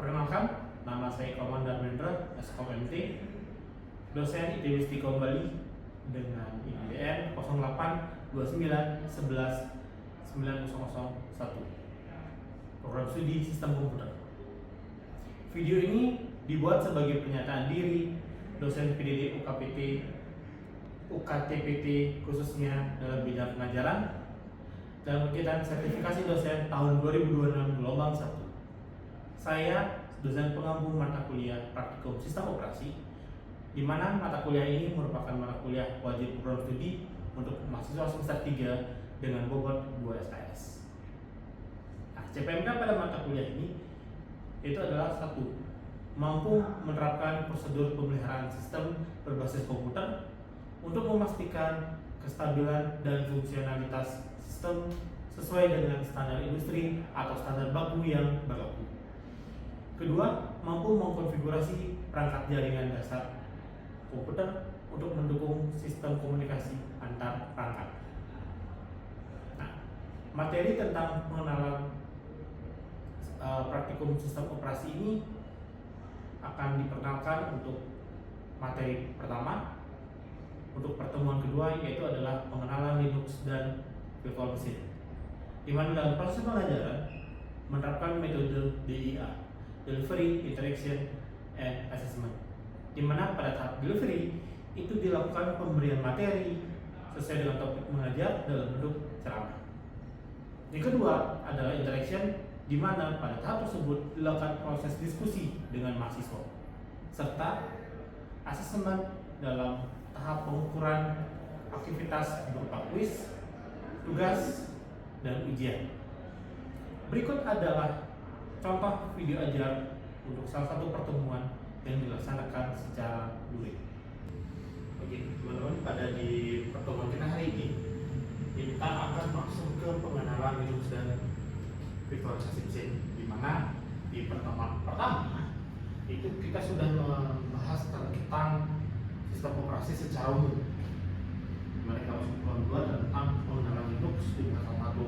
Perkenalkan, nama saya Komandar Mendra, SKMT, dosen ITB Istiqomah Bali dengan IDN 0829119001, program studi sistem komputer. Video ini dibuat sebagai pernyataan diri dosen PDD UKPT, UKTPT khususnya dalam bidang pengajaran dalam kegiatan sertifikasi dosen tahun 2026 gelombang 1. Saya dosen pengampu mata kuliah praktikum sistem operasi, di mana mata kuliah ini merupakan mata kuliah wajib program studi untuk mahasiswa semester 3 dengan bobot 2 SKS. Nah, CPMK pada mata kuliah ini itu adalah satu, mampu menerapkan prosedur pemeliharaan sistem berbasis komputer untuk memastikan kestabilan dan fungsionalitas sistem sesuai dengan standar industri atau standar baku yang berlaku. Kedua, mampu mengkonfigurasi perangkat jaringan dasar komputer untuk mendukung sistem komunikasi antar perangkat. Nah, materi tentang pengenalan praktikum sistem operasi ini akan diperkenalkan untuk materi pertama. Untuk pertemuan kedua yaitu adalah pengenalan Linux dan virtual machine, di mana dalam proses pengajaran menerapkan metode DIA, Delivery, Interaction, and Assessment, di mana pada tahap delivery itu dilakukan pemberian materi sesuai dengan topik mengajar dalam bentuk ceramah. Yang kedua adalah interaction, di mana pada tahap tersebut dilakukan proses diskusi dengan mahasiswa, serta asesmen dalam tahap pengukuran aktivitas berupa kuis, tugas, dan ujian. Berikut adalah contoh video ajar untuk salah satu pertemuan yang dilaksanakan secara luring. Oke, teman-teman, pada di pertemuan kita hari ini kita akan masuk ke pengenalan Linux dan virtualisasi mesin, di mana di pertemuan pertama itu kita sudah membahas tentang sistem operasi secara umum. Mereka masuk ke kedua tentang pengenalan Linux dengan salah satu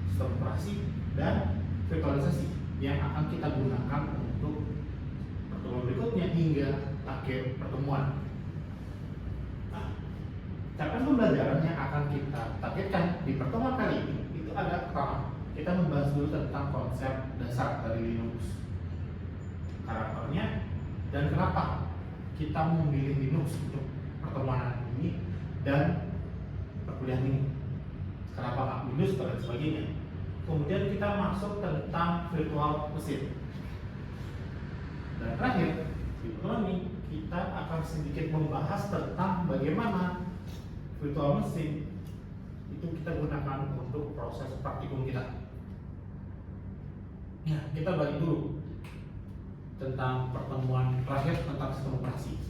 sistem operasi dan virtualisasi yang akan kita gunakan untuk pertemuan berikutnya hingga akhir pertemuan. Nah, capaian pembelajaran yang akan kita targetkan di pertemuan kali ini itu ada pertama, kita membahas dulu tentang konsep dasar dari Linux, karakternya, dan kenapa kita memilih Linux untuk pertemuan ini dan perkuliahan ini, kenapa nggak Windows dan sebagainya. Kemudian kita masuk tentang virtual machine, dan terakhir di pertemuan ini kita akan sedikit membahas tentang bagaimana virtual machine itu kita gunakan untuk proses praktikum kita. Ya, kita balik dulu tentang pertemuan terakhir tentang sistem operasi.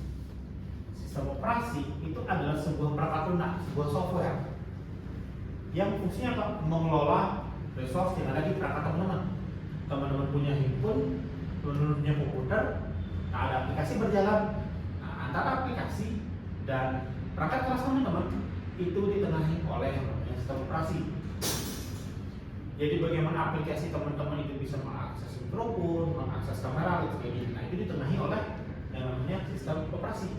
Sistem operasi itu adalah sebuah perangkat lunak, sebuah software yang fungsinya apa? Mengelola resource yang ada di perangkat teman-teman. Teman-teman punya handphone, teman-teman punya komputer, nah ada aplikasi berjalan. Nah, antara aplikasi dan perangkat kelas teman-teman itu ditengahi oleh yang namanya sistem operasi. Jadi bagaimana aplikasi teman-teman itu bisa mengakses mikrofon, mengakses kamera, dan sebagainya. Nah, itu ditengahi oleh yang namanya sistem operasi.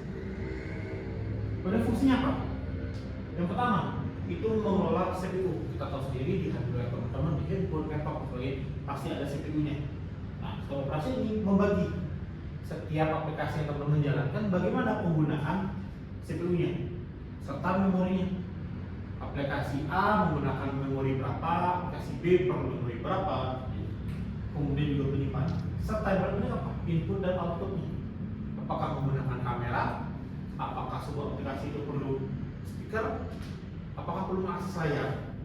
Pada fungsinya apa? Yang pertama, itu mengelola CPU. Kita tahu sendiri di hardware teman-teman, di handphone, laptop, sebagainya pasti ada CPU-nya. Nah, sistem operasi ini membagi setiap aplikasi yang teman-teman jalankan bagaimana penggunaan CPU-nya serta memorinya. Aplikasi A menggunakan memori berapa, aplikasi B perlu memori berapa, kemudian juga penyimpanan serta yang berikutnya apa? Input dan outputnya. Apakah menggunakan kamera, apakah sebuah aplikasi itu perlu speaker, apakah perlu mengakses layar,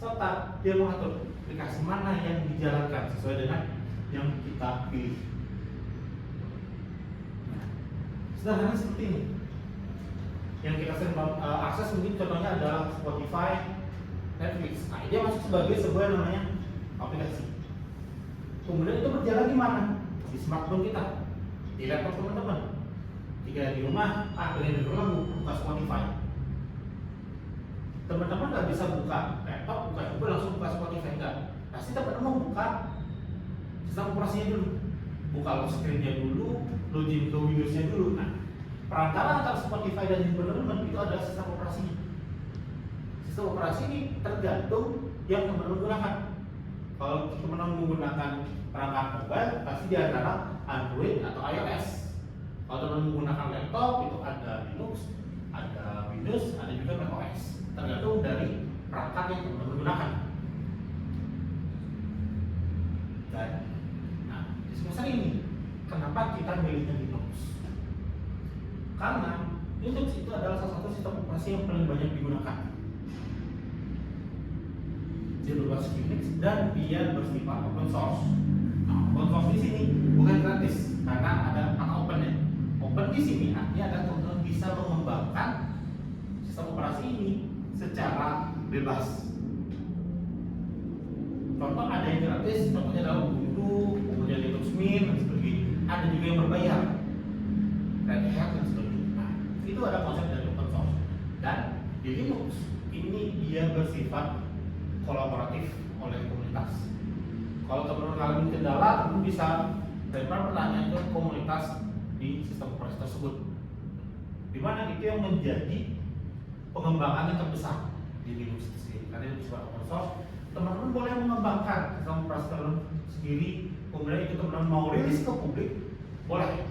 serta dia mengatur aplikasi mana yang dijalankan sesuai dengan yang kita pilih. Nah, sederhana seperti ini. Yang kita sering akses mungkin contohnya adalah Spotify, Netflix. Nah, dia masuk sebagai sebuah namanya aplikasi. Kemudian itu berjalan di mana? Di smartphone kita, di laptop teman-teman. Jika di rumah, pengen denger lagu, buka Spotify. Teman-teman nggak bisa buka laptop, buka Google langsung buka Spotify, enggak. Pasti teman-teman buka sistem operasinya dulu. buka lock screen-nya dulu, login ke Windows-nya dulu. Nah, perantara antara Spotify dan environment itu adalah sistem operasinya. Sistem operasi ini tergantung yang teman-teman gunakan. Kalau teman-teman menggunakan perangkat mobile, pasti di antara Android atau iOS. Kalau teman-teman menggunakan laptop, itu ada Linux, ada Windows, ada juga macOS. Tergantung dari perangkat yang teman-teman gunakan. Dan, nah, di semester ini, kenapa kita milihnya Linux? Karena Linux itu adalah salah satu sistem operasi yang paling banyak digunakan. Dia berbasis Unix dan dia bersifat open source. Nah, open source di sini bukan gratis karena ada kata open ya. Open di sini artinya ada teman-teman bisa mengembangkan sistem operasi ini secara bebas. Contoh ada yang gratis, contohnya adalah Ubuntu, kemudian Linux Mint dan sebagainya. Ada juga yang berbayar, Red Hat dan sebagainya. Nah, itu ada konsep dari open source. Dan di Linux ini dia bersifat kolaboratif oleh komunitas. Kalau teman-teman mengalami kendala, teman bisa lempar pertanyaan ke komunitas di sistem operasi tersebut. Di mana itu yang menjadi pengembangan yang terbesar di Linux sendiri. Karena itu bersifat open source, teman-teman boleh mengembangkan sistem operasi teman-teman sendiri. Kemudian itu teman-teman mau rilis ke publik, boleh.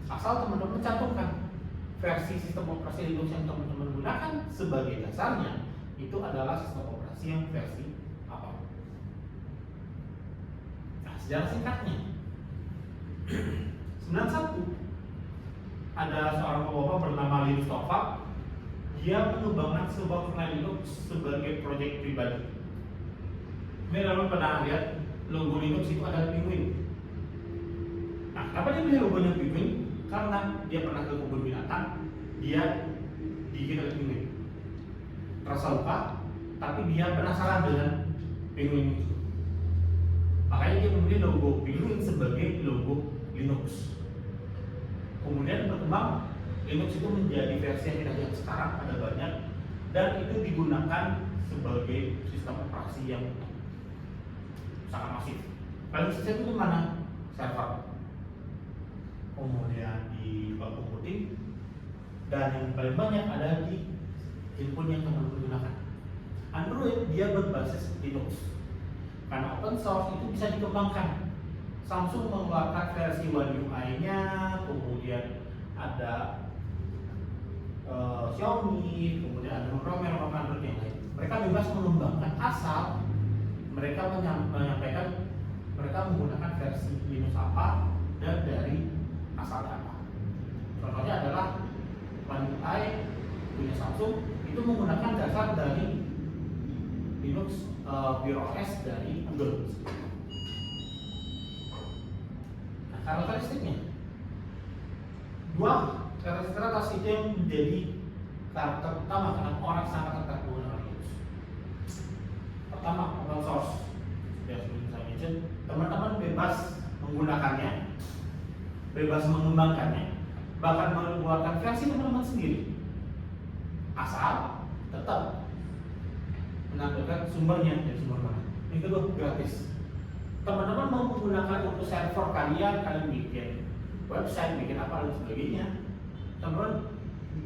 Asal teman-teman mencantumkan versi sistem operasi Linux yang teman-teman gunakan sebagai dasarnya itu adalah sistem operasi yang versi apa? Nah, sejarah singkatnya 91 ada seorang bapak bernama Linus Torvalds. Dia mengembangkan sebuah kernel Linux sebagai proyek pribadi. Ini teman pernah lihat logo Linux itu ada penguin. Nah, kenapa dia pilih logonya penguin? Karena dia pernah ke kebun binatang, dia digigit oleh penguin. Rasa luka, tapi dia penasaran dengan penguin itu. Makanya dia memilih logo penguin sebagai logo Linux. Kemudian berkembang, Linux itu menjadi versi yang kita lihat sekarang, ada banyak, dan itu digunakan sebagai sistem operasi yang sangat masif. Paling sukses itu di mana? Server. Kemudian di cloud computing, dan yang paling banyak ada di handphone yang teman-teman gunakan. Android dia berbasis Linux. Karena open source itu bisa dikembangkan. Samsung mengeluarkan versi One UI-nya, kemudian ada Xiaomi, kemudian ada beberapa Android yang lain. Mereka bebas mengembangkan asal mereka menyampaikan mereka menggunakan versi Linux apa dan dari asalnya apa. Contohnya adalah One UI punya Samsung itu menggunakan dasar dari Linux Pure OS dari Google. Nah, karakteristiknya dua karakteristik itu yang menjadi karakter utama karena orang sangat tertarik menggunakan Linux. Pertama, open source. Sudah sebelum saya mention, teman-teman bebas menggunakannya, bebas mengembangkannya, bahkan mengeluarkan versi teman-teman sendiri, asal tetap menampilkan sumbernya dari sumber mana. Yang kedua, gratis. Teman-teman mau menggunakan untuk server kalian bikin website, bikin apa dan sebagainya, teman-teman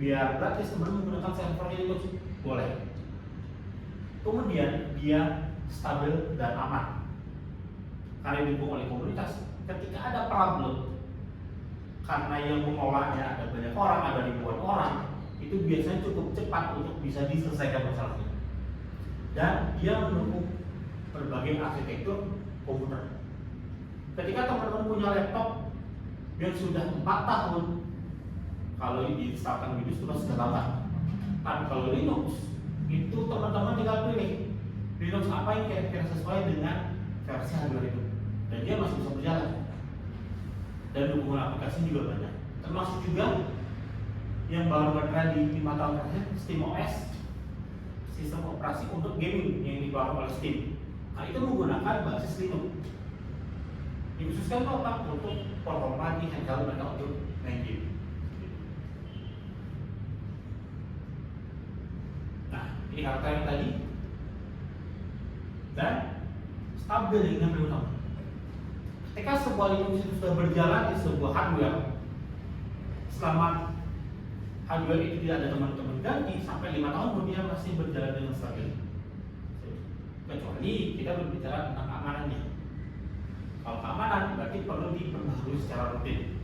biar gratis teman-teman menggunakan server Linux boleh. Kemudian dia stabil dan aman karena didukung oleh komunitas. Ketika ada problem, karena yang mengolahnya ada banyak orang, ada ribuan orang, itu biasanya cukup cepat untuk bisa diselesaikan masalahnya. Dan dia mendukung berbagai arsitektur komputer. Ketika teman-teman punya laptop yang sudah 4 tahun, kalau diinstalkan Windows itu masih sudah lama. Tapi kalau Linux itu teman-teman tinggal pilih Linux apa yang kira-kira sesuai dengan versi hardware itu, dan dia masih bisa berjalan. Dan dukungan aplikasi juga banyak, termasuk juga yang baru berada di 5 tahun terakhir, SteamOS, sistem operasi untuk gaming yang dibangun oleh Steam. Nah, itu menggunakan basis Linux. Dikhususkan apa? Untuk performa di handheld mereka untuk main game. Nah, ini karakter yang tadi. Dan stabil yang paling utama. ketika sebuah Linux itu sudah berjalan di sebuah hardware, selama hardware itu tidak ada teman-teman ganti sampai 5 tahun kemudian masih berjalan dengan stabil. Kecuali kita berbicara tentang keamanannya. Kalau keamanan berarti perlu diperbarui secara rutin.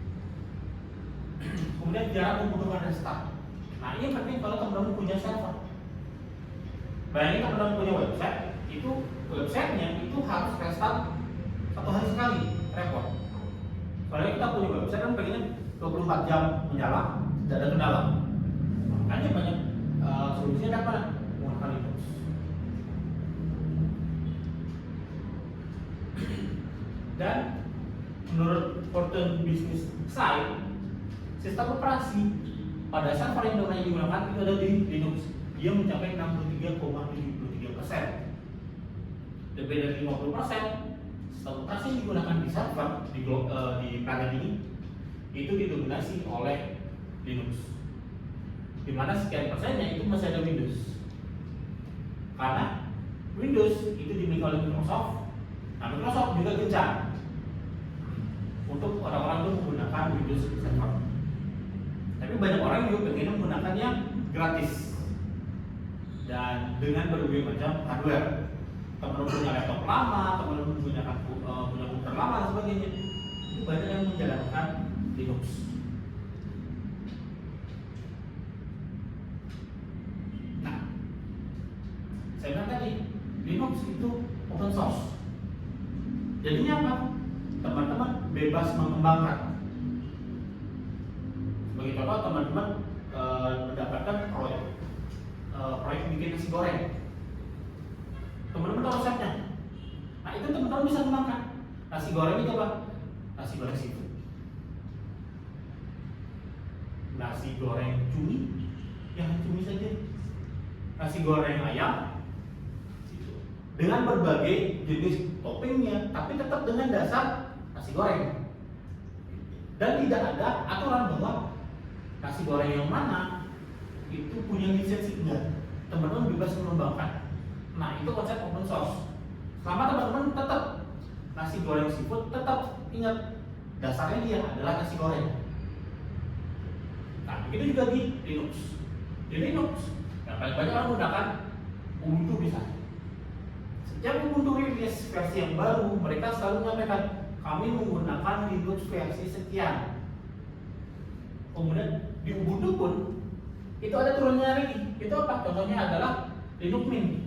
Kemudian jarang membutuhkan restart. Nah ini penting kalau teman-teman punya server. Bayangin teman-teman punya website, itu websitenya itu harus restart 1 hari sekali, repot. Kalau kita punya website kan pengennya 24 jam menyala, tidak ada kendala. Makanya banyak solusinya apa? Menggunakan Linux. Dan menurut Fortune Business Insight, sistem operasi pada server yang domain digunakan itu ada di Linux. Dia mencapai 63,73%. Lebih dari 50% sistem operasi yang digunakan di server di planet ini itu didominasi oleh Linux. Di mana sekian persennya itu masih ada Windows. Karena Windows itu dimiliki oleh Microsoft. Nah, Microsoft juga gencar untuk orang-orang itu menggunakan Windows Server. Tapi banyak orang juga pengen menggunakan yang gratis dan dengan berbagai macam hardware. Teman-teman punya laptop lama, teman-teman punya komputer lama dan sebagainya. Itu banyak yang menjalankan Linux. Nah, saya bilang tadi Linux itu open source. Jadinya apa? Teman-teman bebas mengembangkan. Sebagai contoh, teman-teman mendapatkan proyek bikin nasi goreng. Teman-teman tahu resepnya. Nah itu teman-teman bisa kembangkan. Nasi goreng itu apa? Nasi goreng seafood. Nasi goreng cumi, yang cumi saja. Nasi goreng ayam, dengan berbagai jenis toppingnya, tapi tetap dengan dasar nasi goreng. Dan tidak ada aturan bahwa nasi goreng yang mana itu punya lisensi, enggak. Teman-teman bebas mengembangkan. Nah itu konsep open source. Selama teman-teman tetap nasi goreng seafood, tetap ingat dasarnya dia adalah nasi goreng. Nah begitu juga di Linux. Di Linux yang paling banyak orang menggunakan Ubuntu misalnya. Setiap Ubuntu rilis versi yang baru, mereka selalu menyampaikan kami menggunakan Linux versi sekian. Kemudian di Ubuntu pun itu ada turunnya lagi. Itu apa? Contohnya adalah Linux Mint.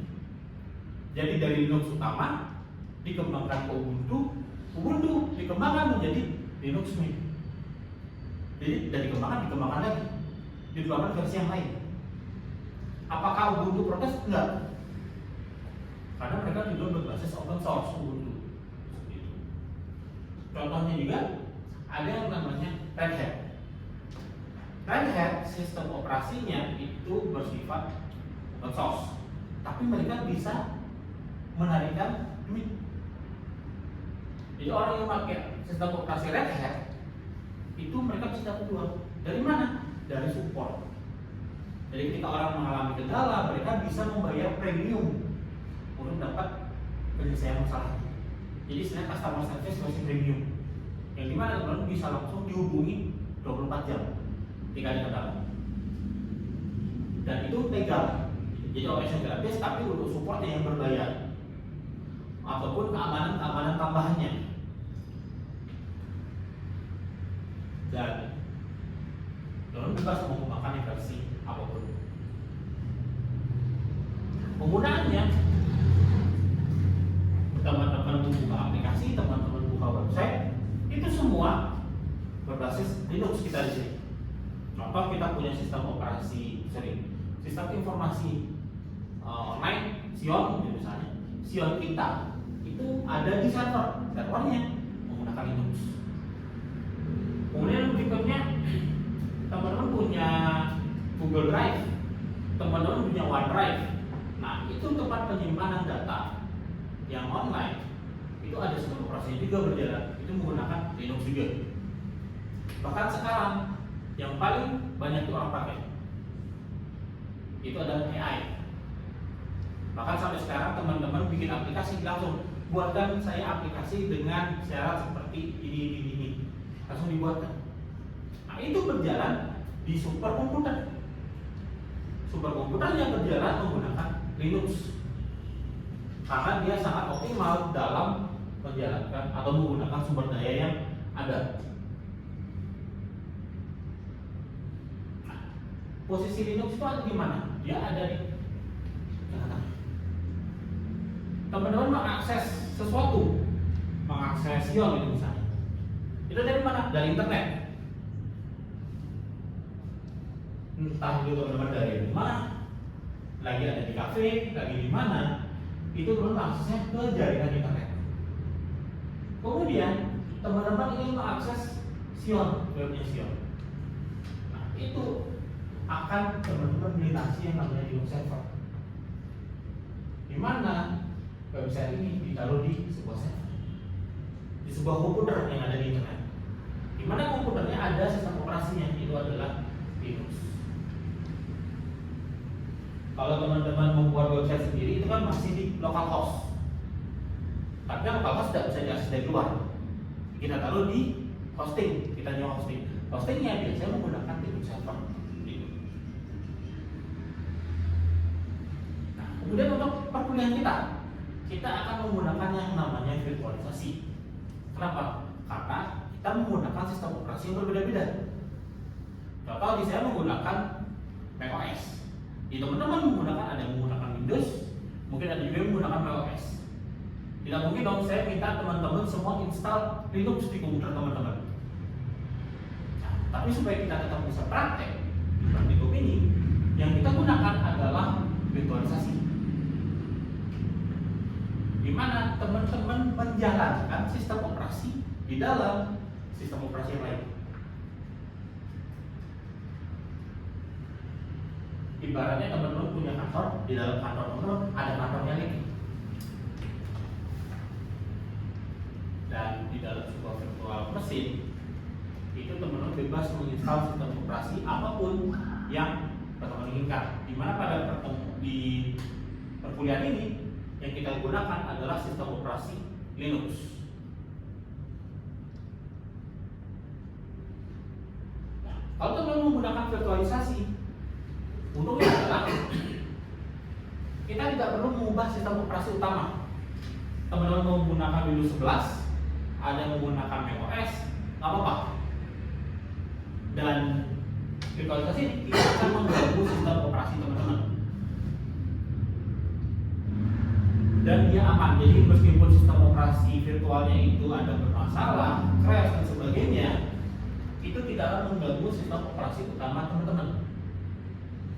Jadi dari Linux utama dikembangkan ke Ubuntu, Ubuntu dikembangkan menjadi Linux Mint. Jadi dari dikembangkan lagi, dikembangkan versi yang lain. Apakah Ubuntu protes? Enggak. Karena mereka juga berbasis open source Ubuntu. Contohnya juga ada yang namanya Red Hat. Red Hat sistem operasinya itu bersifat open source, tapi mereka bisa menarikan duit. Jadi orang yang pakai sistem operasi Red Hat itu mereka bisa dapat uang. Dari mana? Dari support. Jadi ketika orang mengalami kendala, mereka bisa membayar premium untuk dapat penyelesaian masalah. Jadi istilahnya customer service masih premium, yang dimana teman-teman bisa langsung dihubungi 24 jam ketika ada kendala. Dan itu legal. Jadi OS gratis tapi untuk support yang berbayar ataupun keamanan tambahannya. Dan teman-teman bebas mau menggunakan versi apapun. Penggunaannya, teman-teman buka aplikasi, teman-teman buka website, itu semua berbasis Linux kita di sini. Contoh kita punya sistem informasi online, Xeon misalnya. Xeon kita itu ada di servernya menggunakan Linux. Kemudian berikutnya, teman-teman punya Google Drive, teman-teman punya OneDrive. Nah, itu tempat penyimpanan data yang online. Itu ada sistem operasinya juga berjalan. Itu menggunakan Linux juga. Bahkan sekarang yang paling banyak orang pakai itu adalah AI. Bahkan sampai sekarang teman-teman bikin aplikasi langsung buatkan saya aplikasi dengan syarat seperti ini. Langsung dibuatkan. Nah, itu berjalan di superkomputer. Superkomputer yang berjalan menggunakan Linux. Karena dia sangat optimal dalam menjalankan atau menggunakan sumber daya yang ada. Nah, posisi Linux itu ada di mana? Dia ada di tengah-tengah. Teman-teman mengakses sesuatu, mengakses Yon itu misalnya. Itu dari mana? Dari internet. Entah itu teman-teman dari rumah, lagi ada di kafe, lagi di mana, itu teman-teman aksesnya ke jaringan internet. Kemudian teman-teman ingin mengakses Sion, webnya Sion. Nah, itu akan teman-teman melintasi yang namanya Linux server. Di mana website ini ditaruh di sebuah server, di sebuah komputer yang ada di internet. Di mana komputernya ada sistem operasinya, itu adalah Linux. Kalau teman-teman membuat website sendiri itu kan masih di localhost. Tapi localhost tidak bisa diakses dari luar. Kita taruh di hosting, kita nyewa hosting. Hostingnya biasanya menggunakan Linux server. Nah, kemudian untuk perkuliahan kita akan menggunakan yang namanya virtualisasi. Kenapa? Karena kita menggunakan sistem operasi yang berbeda-beda. Contoh di saya menggunakan macOS. Di teman-teman ada yang menggunakan Windows, mungkin ada juga yang menggunakan macOS. Tidak mungkin dong saya minta teman-teman semua install Linux di komputer teman-teman. Nah, tapi supaya kita tetap bisa praktek di praktikum ini, yang kita gunakan adalah virtualisasi. Di mana teman-teman menjalankan sistem operasi di dalam sistem operasi yang lain. Ibaratnya teman-teman punya kantor, di dalam kantor teman-teman ada kantornya lagi. Dan di dalam sebuah virtual mesin itu teman-teman bebas menginstal sistem operasi apapun yang teman-teman inginkan. Di mana pada di perkuliahan ini yang kita gunakan adalah sistem operasi Linux. Nah, kalau teman-teman menggunakan virtualisasi, untungnya adalah kita tidak perlu mengubah sistem operasi utama. Teman-teman mau menggunakan Windows 11, ada yang menggunakan macOS, nggak apa-apa. Dan virtualisasi tidak akan mengganggu sistem operasi teman-teman. Dan dia aman. Jadi meskipun sistem operasi virtualnya itu ada bermasalah, crash dan sebagainya, itu tidak akan mengganggu sistem operasi utama teman-teman.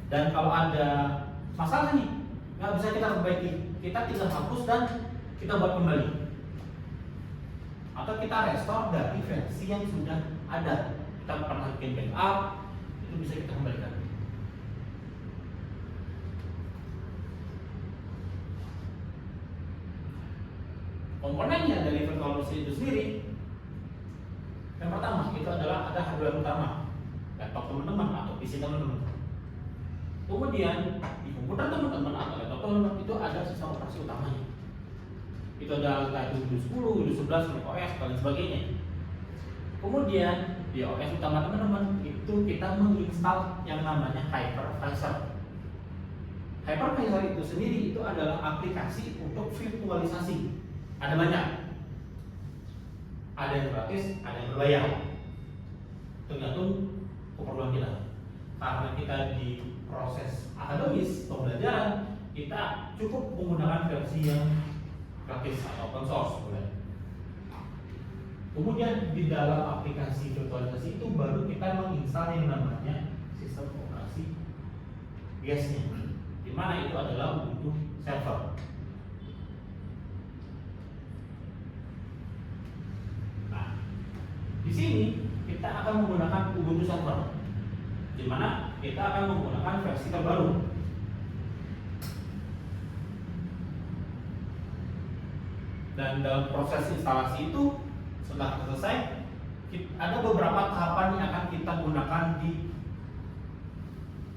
Dan kalau ada masalah nih, nggak bisa kita perbaiki, kita tinggal hapus dan kita buat kembali. Atau kita restore dari versi yang sudah ada. Kita pernah bikin backup, itu bisa kita kembalikan. Komponennya dari virtual machine itu sendiri, yang pertama itu adalah ada hardware utama, laptop teman-teman atau PC teman-teman. Kemudian di komputer teman-teman atau laptop teman-teman itu ada sistem operasi utamanya. Itu ada Windows 10, Windows 11, macOS dan sebagainya. Kemudian di OS utama teman-teman itu kita menginstal yang namanya hypervisor. Hypervisor itu sendiri itu adalah aplikasi untuk virtualisasi. Ada banyak. Ada yang gratis, ada yang berbayar. Tergantung keperluan kita. Karena kita di proses akademis pembelajaran, kita cukup menggunakan versi yang gratis atau open source. Kemudian di dalam aplikasi virtualisasi itu baru kita menginstal yang namanya sistem operasi biasnya, di mana itu adalah Ubuntu server. Nah, di sini kita akan menggunakan Ubuntu server, di mana kita akan menggunakan versi terbaru. Dan dalam proses instalasi itu setelah selesai, ada beberapa tahapan yang akan kita gunakan di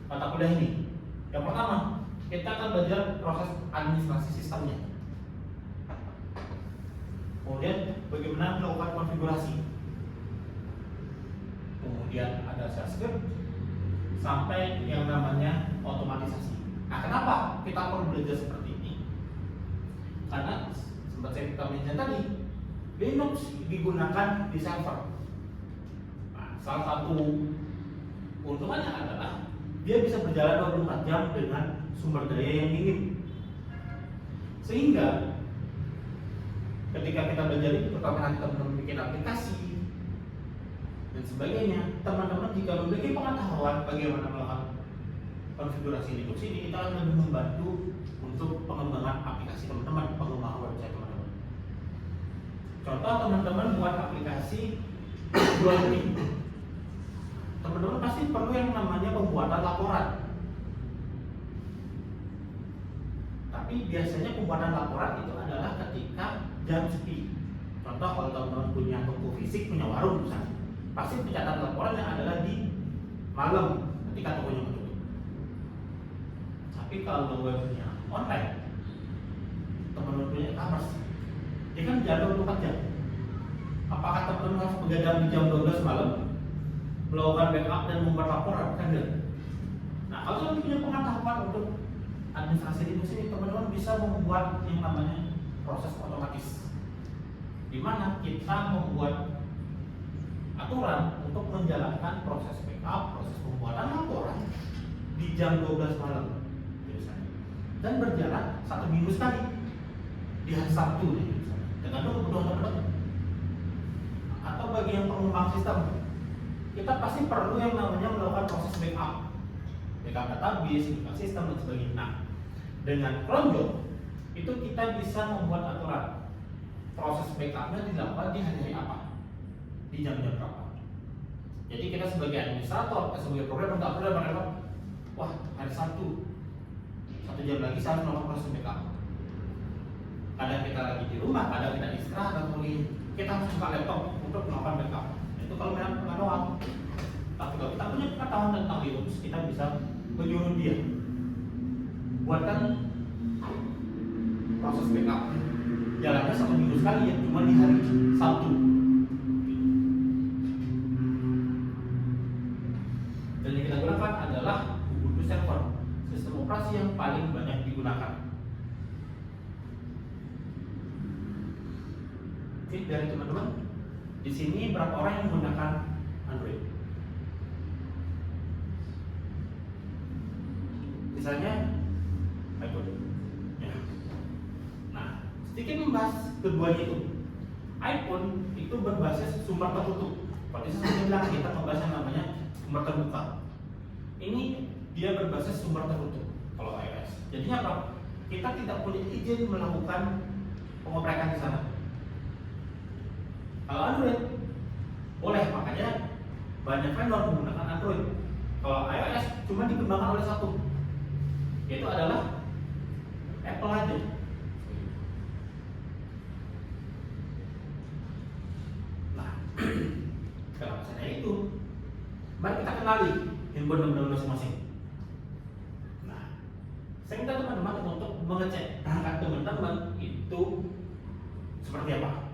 mata kuliah ini. Yang pertama, kita akan belajar proses administrasi sistemnya. Kemudian bagaimana melakukan konfigurasi. Kemudian ada shell script sampai yang namanya otomatisasi. Nah, kenapa kita perlu belajar seperti ini? Karena sempat kita mention tadi, Linux digunakan di server. Nah, salah satu keuntungannya adalah dia bisa berjalan 24 jam dengan sumber daya yang minim. Sehingga ketika kita belajar itu, terutama nanti teman-teman bikin aplikasi dan sebagainya, teman-teman jika memiliki pengetahuan bagaimana melakukan konfigurasi Linux ini, kita akan lebih membantu untuk pengembangan aplikasi teman-teman, pengembangan website teman-teman. Contoh, teman-teman buat aplikasi jual beli, teman-teman pasti perlu yang namanya pembuatan laporan. Tapi biasanya pembuatan laporan itu adalah ketika jam sepi. Contoh, kalau teman-teman punya toko fisik, punya warung misalnya, pasti pencatatan laporannya adalah di malam ketika tokonya menutup. Tapi kalau webnya online, teman-teman punya e-commerce, dia kan jadwal 24 jam. Apakah teman-teman harus begadang di jam 12 malam melakukan backup dan membuat laporan? Kan enggak. Nah, kalau teman punya pengetahuan untuk administrasi Linux ini, teman-teman bisa membuat yang namanya proses otomatis, di mana kita membuat aturan untuk menjalankan proses backup, proses pembuatan laporan di jam 12 malam biasanya, dan berjalan 1 minggu sekali di hari Sabtu misalnya, dengan kebutuhan teman-teman. Atau bagi yang pengembang sistem, kita pasti perlu yang namanya melakukan proses backup database, backup sistem dan sebagainya. Nah, dengan cron job itu kita bisa membuat aturan proses backupnya dilakukan di hari apa, di jam-jam berapa. Jadi kita sebagai administrator, sebagai programmer nggak perlu berapa, wah hari Sabtu 1 jam lagi saya harus melakukan proses backup. Kadang kita lagi di rumah, kadang kita istirahat atau kita harus buka laptop untuk melakukan backup. Itu kalau memang pengetahuan. Tapi kalau kita punya pengetahuan tentang Linux, kita bisa menyuruh dia buatkan proses backup. Jalannya 1 minggu sekali ya, cuma di hari Sabtu. Dan yang kita gunakan adalah Ubuntu Server, sistem operasi yang paling banyak digunakan. Oke, dari teman-teman, di sini berapa orang yang menggunakan Android? Misalnya iPhone. Ya. Nah, sedikit membahas keduanya itu. iPhone itu berbasis sumber tertutup. Kalau saya bilang kita membahas yang namanya sumber terbuka. Ini dia berbasis sumber tertutup. Kalau iOS, jadinya apa? Kita tidak punya izin melakukan pengoprekan di sana. Kalau Android boleh, makanya banyak vendor menggunakan Android. Kalau iOS cuma dikembangkan oleh satu, yaitu adalah Apple aja. Nah, kalau misalnya itu, mari kita kenali handphone masing-masing. Nah, saya minta teman-teman untuk mengecek perangkat teman-teman itu seperti apa.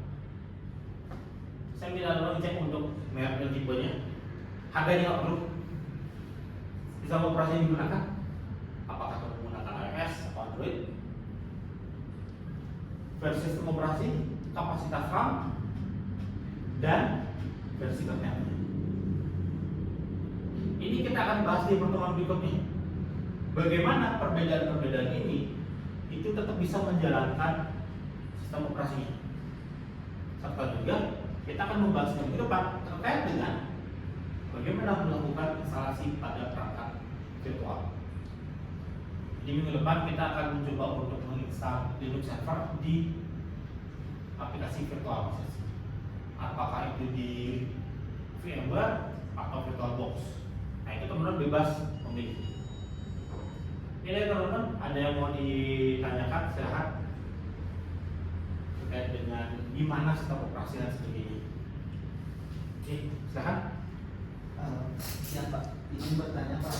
Saya minta teman-teman cek untuk merek dan tipenya, harganya nggak perlu, bisa operasi yang digunakan, apakah menggunakan iOS atau Android, versi sistem operasi, kapasitas RAM, dan versi kernelnya. Ini kita akan bahas di pertemuan berikutnya. Bagaimana perbedaan-perbedaan ini itu tetap bisa menjalankan sistem operasinya. Serta juga kita akan membahas yang ke depan terkait dengan bagaimana melakukan instalasi pada perangkat virtual. Di minggu depan kita akan mencoba untuk menginstal Linux server di aplikasi virtual, apakah itu di VMware atau VirtualBox. Nah, itu teman-teman bebas memilih. Ini teman-teman, ada yang mau ditanyakan, silahkan, terkait dengan gimana sistem operasi dan sebagainya. Oke, silahkan. Ya Pak, izin bertanya Pak,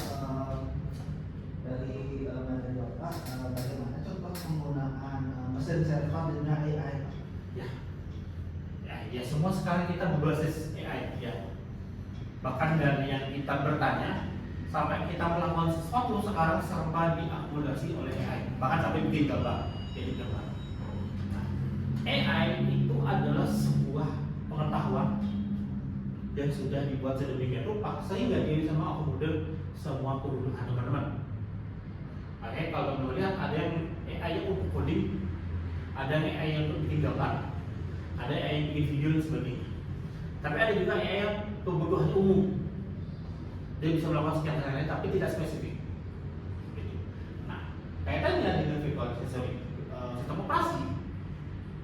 dari materi Bapak, bagaimana contoh penggunaan mesin server dengan AI Pak? Ya, Ya semua sekarang kita berbasis AI ya. Bahkan dari yang kita bertanya sampai kita melakukan sesuatu sekarang serba diakomodasi oleh AI. Bahkan sampai bikin gambar, jadi gambar. Nah, AI itu adalah sebuah pengetahuan yang sudah dibuat sedemikian rupa sehingga dia bisa mengakomodir semua kebutuhan teman-teman. Makanya kalau melihat ada yang AI yang untuk coding, ada yang AI yang untuk bikin gambar, ada AI yang bikin video dan sebagainya. Tapi ada juga AI yang kebutuhan umum. Dia bisa melakukan sekian hal lain tapi tidak spesifik. Gitu. Nah, kaitannya dengan virtualisasi sistem operasi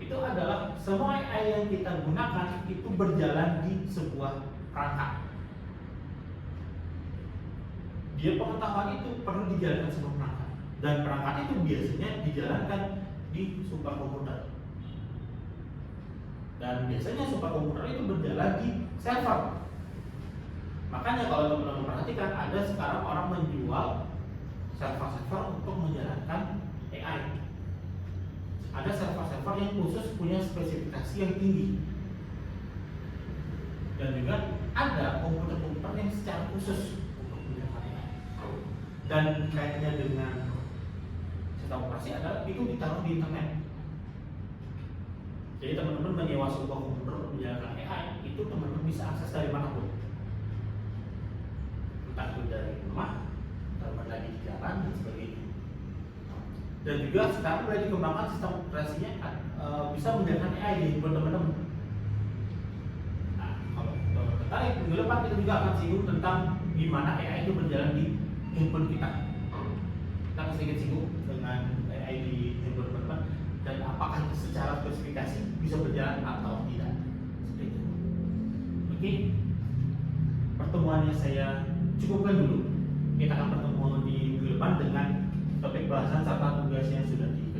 itu adalah semua AI yang kita gunakan itu berjalan di sebuah perangkat. Dia pengetahuan itu perlu dijalankan sebuah perangkat, dan perangkat itu biasanya dijalankan di superkomputer. Dan biasanya superkomputer itu berjalan di server. Makanya kalau teman-teman perhatikan, ada sekarang orang menjual server-server untuk menjalankan AI. Ada server-server yang khusus punya spesifikasi yang tinggi. Dan juga ada komputer-komputer yang secara khusus untuk menjalankan AI. Dan kaitannya dengan sistem operasi adalah itu ditaruh di internet. Jadi teman-teman menyewa sebuah komputer untuk menjalankan AI, itu teman-teman bisa akses dari manapun. Entah itu dari rumah, teman lagi di jalan dan sebagainya. Dan juga sekarang mulai dikembangkan sistem operasinya bisa menjalankan AI di handphone teman-teman. Nah, kalau tertarik minggu depan kita juga akan singgung tentang gimana AI itu berjalan di handphone kita. Kita akan sedikit singgung dengan AI di handphone teman-teman dan apakah secara spesifikasi bisa berjalan atau tidak. Seperti itu. Oke, pertemuannya saya cukupkan dulu. Kita akan bertemu di minggu depan dengan topik bahasan serta tugas yang sudah di